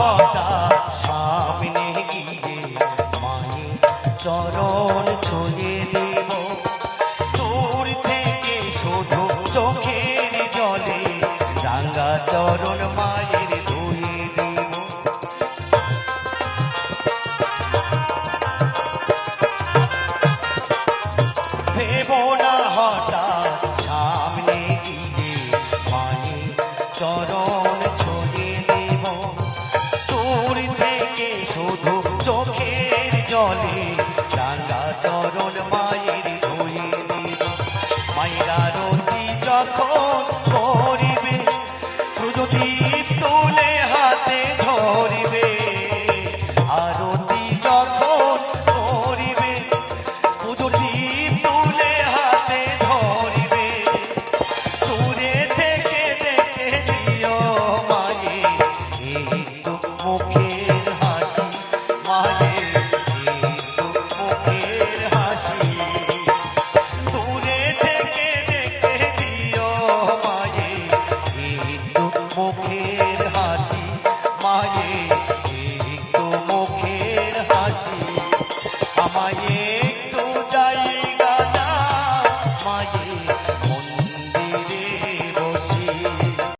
হঠাৎ সামনে গিয়ে মায়ের চরণ ছুঁয়ে দেব, দূর থেকে শুধু চোখের জলে রাঙা চরণ মায়ের ধুয়ে দেব। দেব না হঠাৎ সামনে গিয়ে মায়ের চরণ ছুঁয়ে দেব, দূর থেকে শুধু চোখের জলে রাঙা চরণ মায়ের ধুয়ে দেব। মায়ের আরতি যখন করিবে, প্রদীপ তুলে হাতে ধরিবে, আরতি যখন করিবে, প্রদীপ তুলে হাতে ধরিবে, দূরে থেকে দেখে দিও মায়ের একটু মুখের হাসি, মায়ের একটু মুখের হাসি, দূরে থেকে দেখে দিও মায়ের একটু মুখের